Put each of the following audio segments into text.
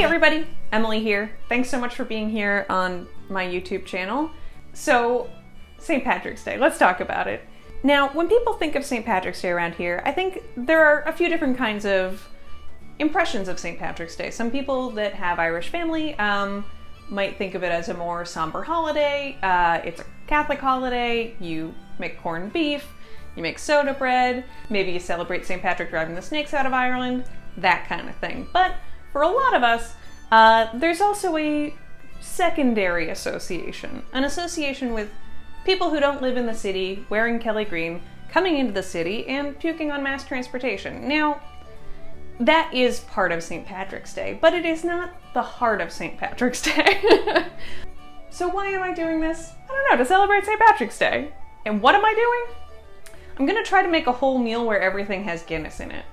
Hey everybody, Emily here. Thanks so much for being here on my YouTube channel. So, St. Patrick's Day, let's talk about it. Now, when people think of St. Patrick's Day around here, I think there are a few different kinds of impressions of St. Patrick's Day. Some people that have Irish family might think of it as a more somber holiday. It's a Catholic holiday. You make corned beef, you make soda bread, maybe you celebrate St. Patrick driving the snakes out of Ireland, that kind of thing. But for a lot of us, there's also a secondary association, an association with people who don't live in the city, wearing Kelly green, coming into the city, and puking on mass transportation. Now, that is part of St. Patrick's Day, but it is not the heart of St. Patrick's Day. So why am I doing this? I don't know, to celebrate St. Patrick's Day. And what am I doing? I'm gonna try to make a whole meal where everything has Guinness in it.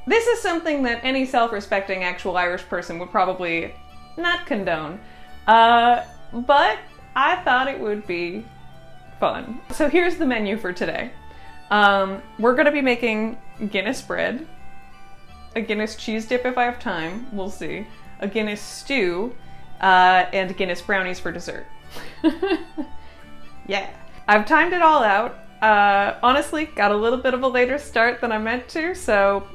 This is something that any self-respecting actual Irish person would probably not condone, but I thought it would be fun. So here's the menu for today. We're gonna be making Guinness bread, a Guinness cheese dip if I have time, we'll see, a Guinness stew, and Guinness brownies for dessert. Yeah. I've timed it all out. Honestly, got a little bit of a later start than I meant to, so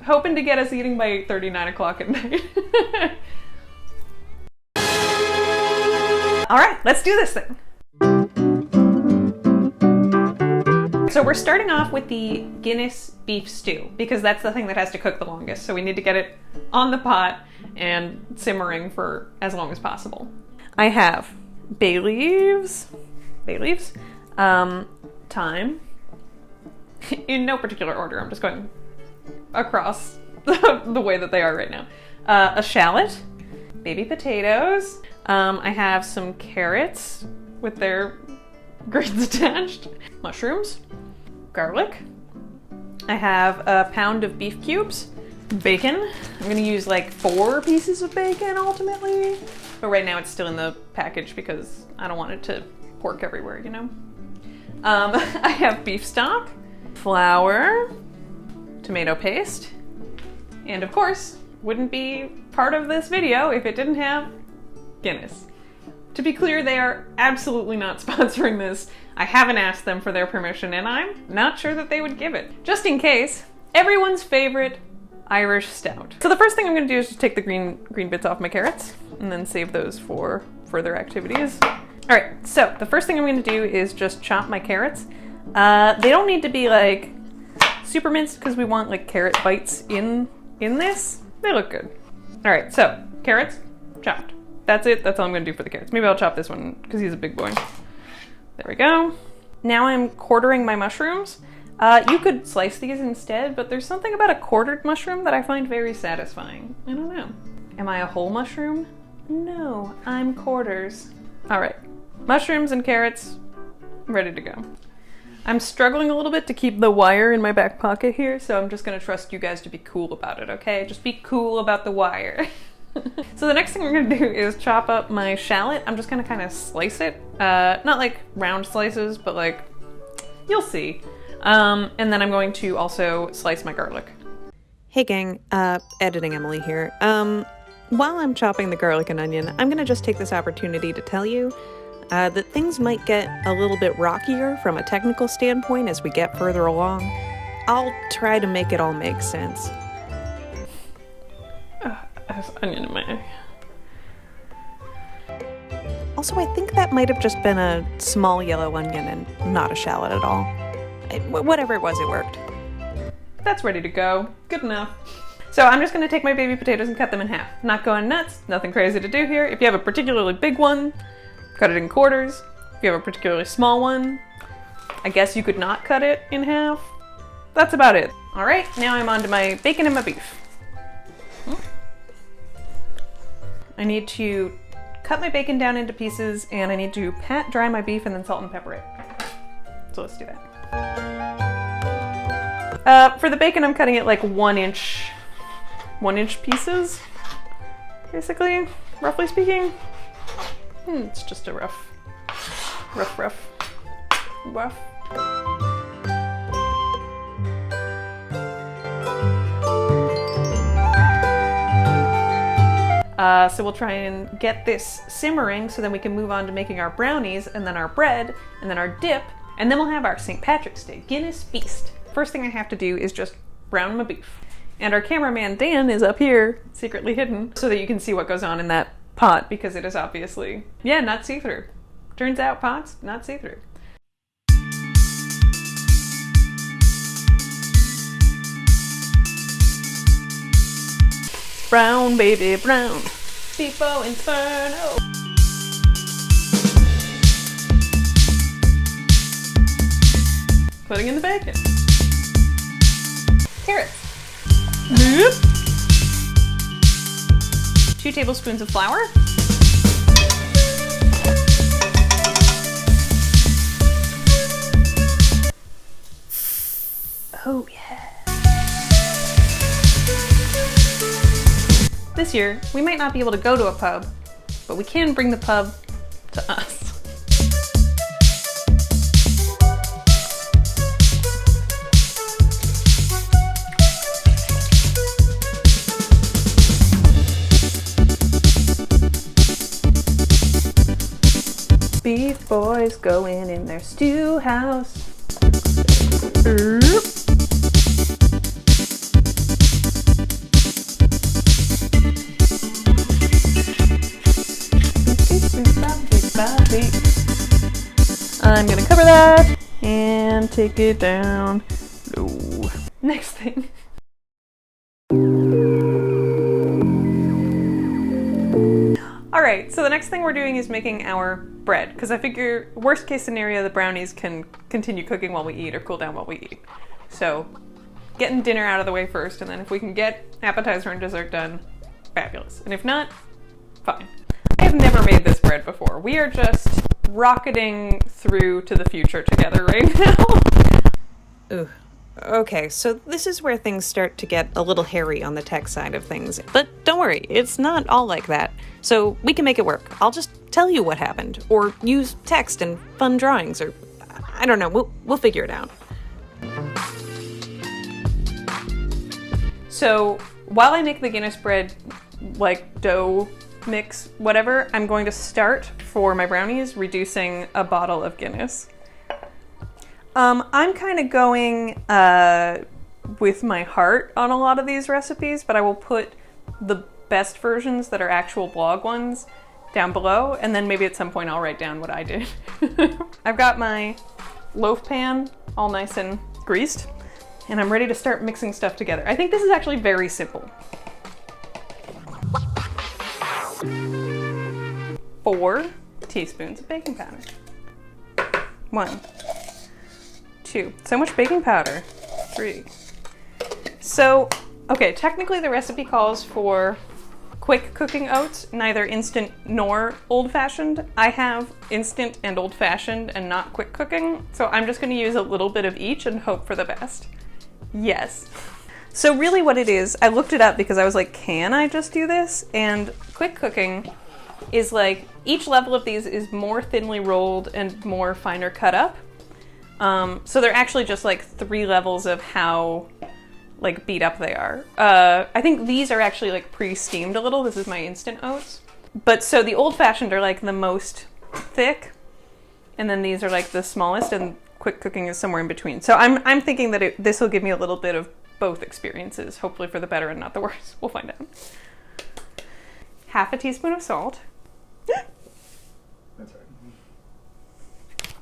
hoping to get us eating by 8:30, 9 o'clock at night. All right, let's do this thing. So we're starting off with the Guinness beef stew because that's the thing that has to cook the longest. So we need to get it on the pot and simmering for as long as possible. I have bay leaves, thyme, in no particular order. I'm just going across the way that they are right now. A shallot, baby potatoes. I have some carrots with their grains attached, mushrooms, garlic. I have a pound of beef cubes, bacon. I'm gonna use like 4 pieces of bacon ultimately, but right now it's still in the package because I don't want it to pork everywhere, you know? I have beef stock, flour, tomato paste, and of course, wouldn't be part of this video if it didn't have Guinness. To be clear, they are absolutely not sponsoring this. I haven't asked them for their permission, and I'm not sure that they would give it. Just in case, everyone's favorite Irish stout. So the first thing I'm gonna do is just take the green bits off my carrots, and then save those for further activities. All right, so the first thing I'm gonna do is just chop my carrots. They don't need to be like super minced because we want like carrot bites in this. They look good. All right, so carrots chopped. That's it. That's all I'm gonna do for the carrots. Maybe I'll chop this one because he's a big boy. There we go. Now I'm quartering my mushrooms. You could slice these instead, but there's something about a quartered mushroom that I find very satisfying. I don't know. Am I a whole mushroom? No, I'm quarters. All right, mushrooms and carrots, ready to go. I'm struggling a little bit to keep the wire in my back pocket here, so I'm just gonna trust you guys to be cool about it, okay? Just be cool about the wire. So the next thing we're gonna do is chop up my shallot. I'm just gonna kind of slice it. Not like round slices, but like, you'll see. And then I'm going to also slice my garlic. Hey gang, editing Emily here. While I'm chopping the garlic and onion, I'm gonna just take this opportunity to tell you that things might get a little bit rockier from a technical standpoint as we get further along. I'll try to make it all make sense. I have onion in my eye. Also, I think that might have just been a small yellow onion and not a shallot at all. Whatever it was, it worked. That's ready to go. Good enough. So I'm just gonna take my baby potatoes and cut them in half. Not going nuts, nothing crazy to do here. If you have a particularly big one, cut it in quarters. If you have a particularly small one, I guess you could not cut it in half. That's about it. All right, now I'm on to my bacon and my beef. I need to cut my bacon down into pieces, and I need to pat dry my beef and then salt and pepper it. So let's do that. For the bacon, I'm cutting it like 1-inch pieces, basically, roughly speaking. It's just a rough. So we'll try and get this simmering so then we can move on to making our brownies and then our bread and then our dip, and then we'll have our St. Patrick's Day Guinness feast. First thing I have to do is just brown my beef. And our cameraman Dan is up here, secretly hidden, so that you can see what goes on in that pot, because it is obviously, yeah, not see-through. Turns out pots, not see-through. Brown, baby, brown. Beefo Inferno. Putting in the bacon. Carrots. Yep. 2 tablespoons of flour. Oh yeah. This year, we might not be able to go to a pub, but we can bring the pub to us. Beef boys going in their stew house. I'm gonna cover that and take it down low. Next thing. Alright, so the next thing we're doing is making our bread, because I figure worst case scenario the brownies can continue cooking while we eat or cool down while we eat. So getting dinner out of the way first, and then if we can get appetizer and dessert done, fabulous. And if not, fine. I have never made this bread before. We are just rocketing through to the future together right now. Ooh. Okay, so this is where things start to get a little hairy on the tech side of things. But don't worry, it's not all like that. So we can make it work. I'll just tell you what happened, or use text and fun drawings, or I don't know, we'll figure it out. So while I make the Guinness bread, like dough mix, whatever, I'm going to start for my brownies reducing a bottle of Guinness. I'm kind of going with my heart on a lot of these recipes, but I will put the best versions that are actual blog ones down below, and then maybe at some point I'll write down what I did. I've got my loaf pan all nice and greased, and I'm ready to start mixing stuff together. I think this is actually very simple. 4 teaspoons of baking powder. 1, 2. So much baking powder. 3. So, okay, technically the recipe calls for quick cooking oats, neither instant nor old-fashioned. I have instant and old-fashioned and not quick cooking, so I'm just gonna use a little bit of each and hope for the best. Yes. So really what it is, I looked it up because I was like, can I just do this? And quick cooking is like, each level of these is more thinly rolled and more finer cut up. So they're actually just like 3 levels of how like beat up they are. I think these are actually like pre-steamed a little. This is my instant oats. But so the old-fashioned are like the most thick, and then these are like the smallest, and quick cooking is somewhere in between. So I'm thinking that this will give me a little bit of both experiences, hopefully for the better and not the worse. We'll find out. Half a teaspoon of salt. That's right.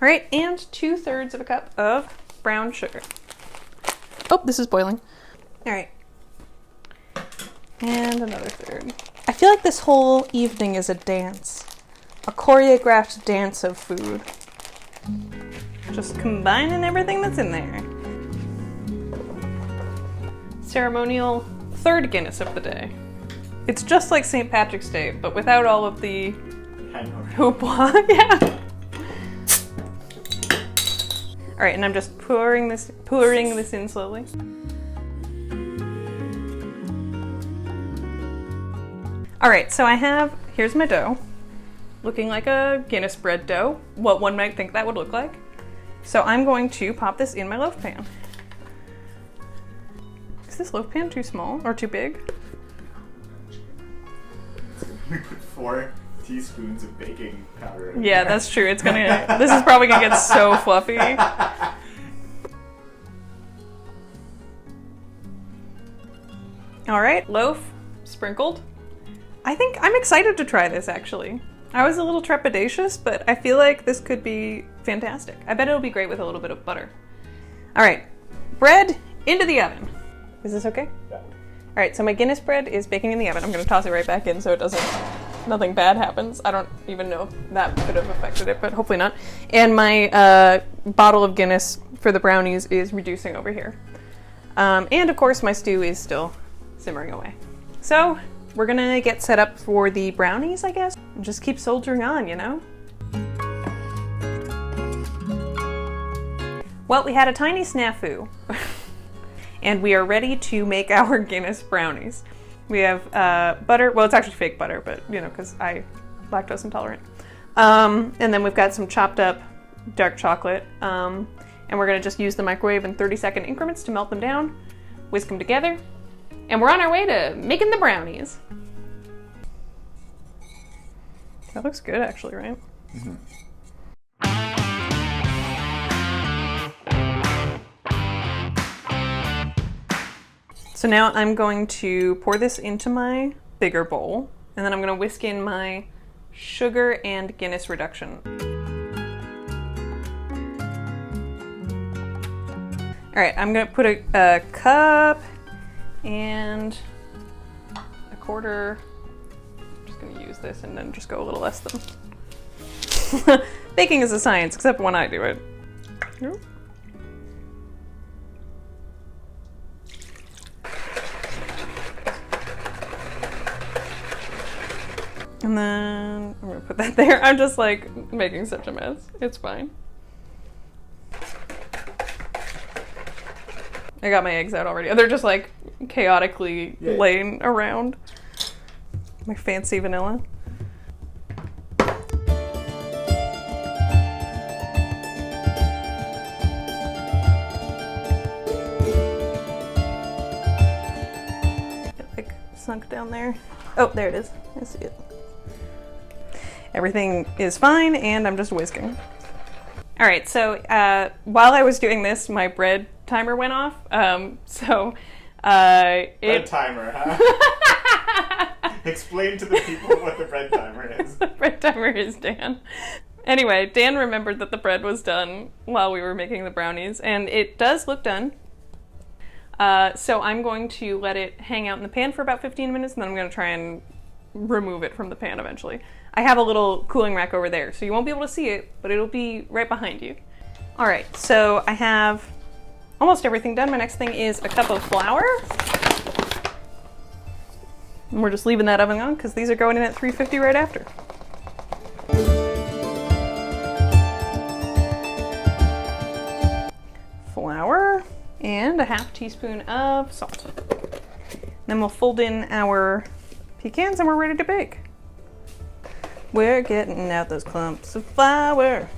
All right, and 2/3 of a cup of brown sugar. Oh, this is boiling. All right. And another 1/3. I feel like this whole evening is a dance. A choreographed dance of food. Just combining everything that's in there. Ceremonial 3rd Guinness of the day. It's just like St. Patrick's Day, but without all of the hoopla. Yeah. All right, and I'm just pouring this in slowly. All right, so here's my dough, looking like a Guinness bread dough, what one might think that would look like. So I'm going to pop this in my loaf pan. Is this loaf pan too small or too big? We put 4 teaspoons of baking powder in Yeah, there. that's true. It's gonna. This is probably gonna get so fluffy. All right, loaf sprinkled. I think I'm excited to try this actually. I was a little trepidatious, but I feel like this could be fantastic. I bet it'll be great with a little bit of butter. All right, bread into the oven. Is this okay? Yeah. All right, so my Guinness bread is baking in the oven. I'm gonna toss it right back in so it doesn't, nothing bad happens. I don't even know if that could have affected it, but hopefully not. And my bottle of Guinness for the brownies is reducing over here. And of course my stew is still simmering away. So we're gonna get set up for the brownies, I guess, and just keep soldiering on, you know? Well, we had a tiny snafu. And we are ready to make our Guinness brownies. We have butter, well it's actually fake butter, but you know, because I'm lactose intolerant. And then we've got some chopped up dark chocolate. And we're gonna just use the microwave in 30-second increments to melt them down, whisk them together, and we're on our way to making the brownies. That looks good actually, right? Mm-hmm. So now I'm going to pour this into my bigger bowl, and then I'm going to whisk in my sugar and Guinness reduction. All right, I'm going to put a cup and a quarter. I'm just going to use this and then just go a little less than. Baking is a science, except when I do it. Nope. And then I'm gonna put that there. I'm just like making such a mess. It's fine. I got my eggs out already. They're just like chaotically laying around. My fancy vanilla. Like sunk down there. Oh, there it is. I see it. Everything is fine, and I'm just whisking. All right, so while I was doing this, my bread timer went off. Bread timer, huh? Explain to the people what the bread timer is. The bread timer is Dan. Anyway, Dan remembered that the bread was done while we were making the brownies, and it does look done. So I'm going to let it hang out in the pan for about 15 minutes, and then I'm going to try and remove it from the pan eventually. I have a little cooling rack over there, so you won't be able to see it, but it'll be right behind you. All right, so I have almost everything done. My next thing is a cup of flour. And we're just leaving that oven on because these are going in at 350 right after. Flour and a half teaspoon of salt. Then we'll fold in our pecans and we're ready to bake. We're getting out those clumps of flour.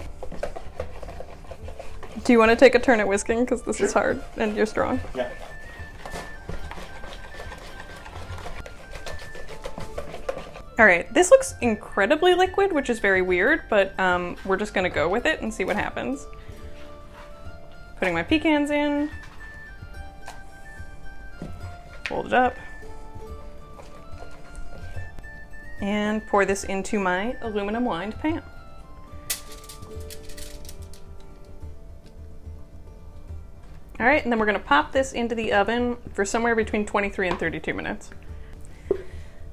Do you want to take a turn at whisking? Because this is hard and you're strong. Yeah. All right, this looks incredibly liquid, which is very weird, but we're just gonna go with it and see what happens. Putting my pecans in. Fold it up. And pour this into my aluminum lined pan. All right, and then we're gonna pop this into the oven for somewhere between 23 and 32 minutes.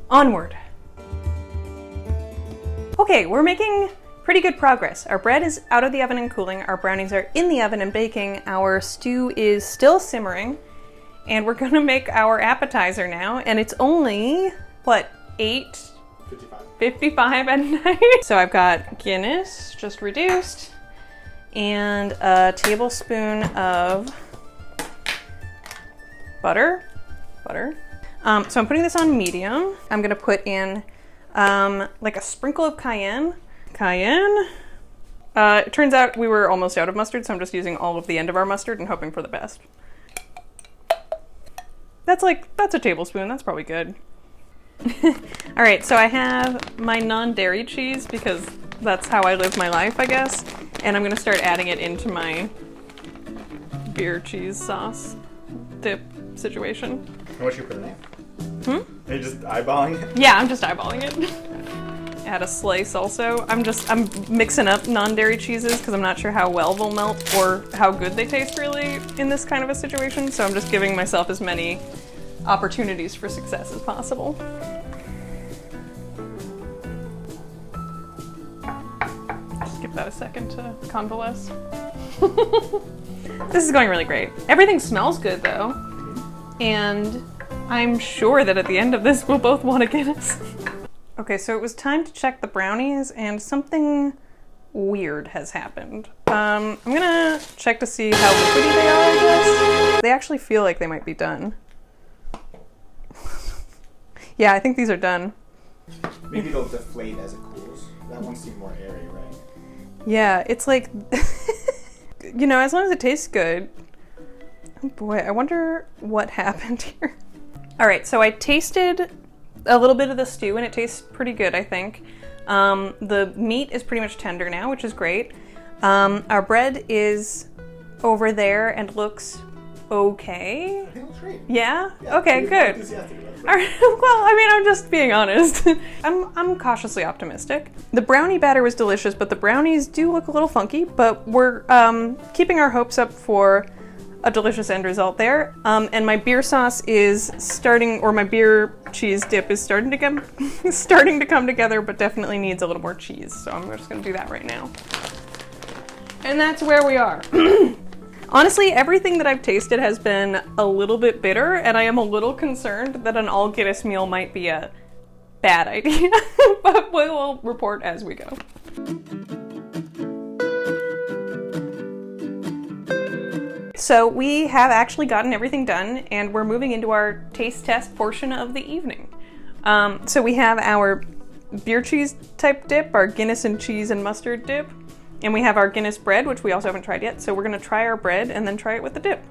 Onward. Okay, we're making pretty good progress. Our bread is out of the oven and cooling, our brownies are in the oven and baking, our stew is still simmering, and we're gonna make our appetizer now, and it's only, what, 8:55 at night? So I've got Guinness, just reduced, and a tablespoon of butter. So I'm putting this on medium. I'm gonna put in like a sprinkle of cayenne. It turns out we were almost out of mustard, so I'm just using all of the end of our mustard and hoping for the best. That's a tablespoon, that's probably good. All All right, so I have my non-dairy cheese because that's how I live my life, I guess. And I'm gonna start adding it into my beer cheese sauce dip situation. And what you put in it? Are you just eyeballing it? Yeah, I'm just eyeballing it. Add a slice also. I'm mixing up non-dairy cheeses because I'm not sure how well they'll melt or how good they taste really in this kind of a situation. So I'm just giving myself as many opportunities for success as possible. Just give that a second to convalesce. This is going really great. Everything smells good though. And I'm sure that at the end of this, we'll both want a Guinness. Okay, so it was time to check the brownies and something weird has happened. I'm gonna check to see how liquidy they are, I guess. They actually feel like they might be done. Yeah, I think these are done. Maybe it'll deflate as it cools. That one seemed more airy, right? Yeah, it's like, you know, as long as it tastes good. Oh boy, I wonder what happened here. All right, so I tasted a little bit of the stew and it tastes pretty good, I think. The meat is pretty much tender now, which is great. Our bread is over there and looks okay. I think it looks great. Yeah? Yeah, okay, good. Enthusiastic about it. All right, well, I mean, I'm just being honest. I'm cautiously optimistic. The brownie batter was delicious, but the brownies do look a little funky, but we're keeping our hopes up for a delicious end result there. And my beer sauce is starting, or my beer cheese dip is starting to come together, but definitely needs a little more cheese. So I'm just gonna do that right now. And that's where we are. Honestly, everything that I've tasted has been a little bit bitter, and I am a little concerned that an all-Guinness meal might be a bad idea, but we will report as we go. So we have actually gotten everything done, and we're moving into our taste test portion of the evening. So we have our beer cheese type dip, our Guinness and cheese and mustard dip, and we have our Guinness bread, which we also haven't tried yet. So we're gonna try our bread and then try it with the dip.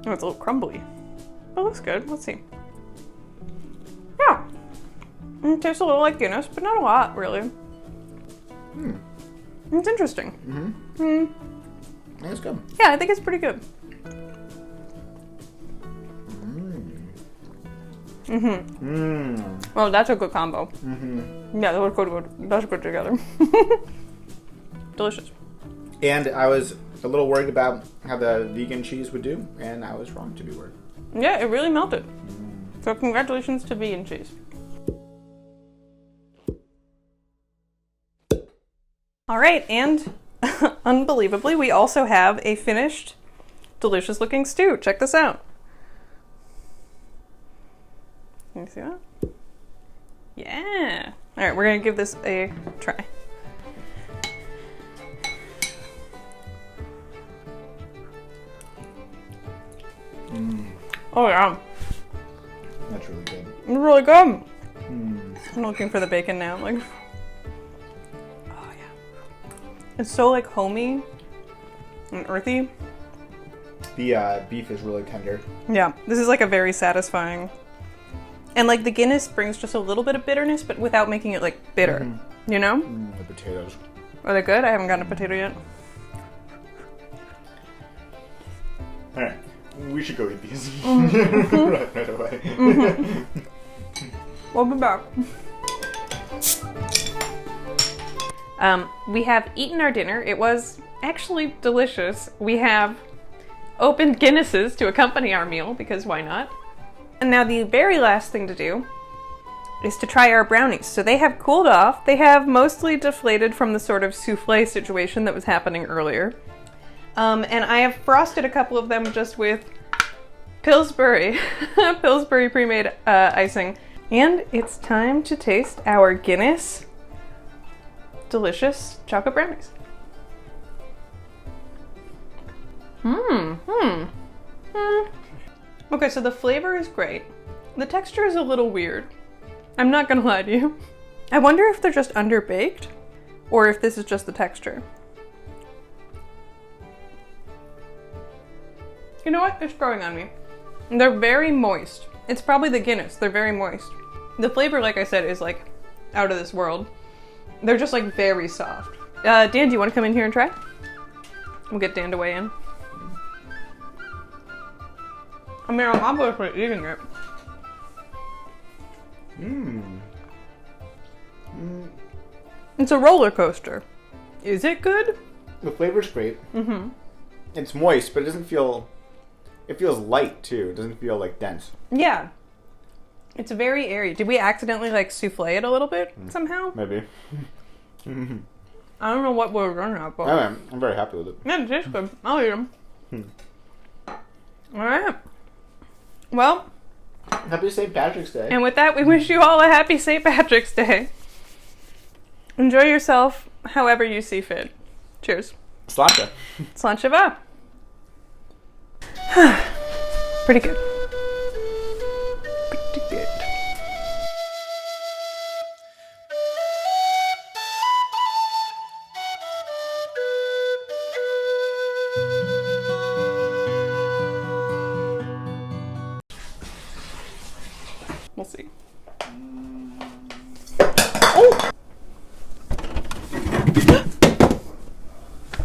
Oh, it's a little crumbly. But it looks good. Let's see. Yeah. It tastes a little like Guinness, but not a lot, really. It's interesting. Yeah, it's good. Yeah, I think it's pretty good. Well, that's a good combo. Yeah, those go good. Those go together. Delicious. And I was a little worried about how the vegan cheese would do, and I was wrong to be worried. Yeah, it really melted. So congratulations to vegan cheese. All right, and unbelievably, we also have a finished, delicious looking stew. Check this out. Can you see that? Yeah. All right, we're gonna give this a try. Oh yeah. That's really good. It's really good. I'm looking for the bacon now. Like, oh yeah. It's so like homey and earthy. The beef is really tender. Yeah, this is like a very satisfying. And like the Guinness brings just a little bit of bitterness, but without making it like bitter. You know? The potatoes. Are they good? I haven't gotten a potato yet. All right, we should go eat these right away. We'll be back. We have eaten our dinner. It was actually delicious. We have opened Guinnesses to accompany our meal, because why not? And now the very last thing to do is to try our brownies. So they have cooled off. They have mostly deflated from the sort of souffle situation that was happening earlier. And I have frosted a couple of them just with Pillsbury, Pillsbury pre-made icing. And it's time to taste our Guinness delicious chocolate brownies. Okay, so the flavor is great. The texture is a little weird. I'm not gonna lie to you. I wonder if they're just underbaked or if this is just the texture. You know what? It's growing on me. They're very moist. It's probably the Guinness. They're very moist. The flavor, like I said, is like out of this world. They're just like very soft. Dan, do you want to come in here and try? We'll get Dan to weigh in. I mean, I'm obviously eating it. It's a roller coaster. Is it good? The flavor's great. It's moist, but it doesn't feel... It feels light, too. It doesn't feel, like, dense. Yeah. It's very airy. Did we accidentally, like, souffle it a little bit somehow? Maybe. I don't know what we're running out, but... I'm very happy with it. Yeah, it tastes good. I'll eat them. Alright. Well... Happy St. Patrick's Day. And with that, we wish you all a happy St. Patrick's Day. Enjoy yourself however you see fit. Cheers. Sláinte. Sláinte va. Pretty good. Pretty good. We'll see.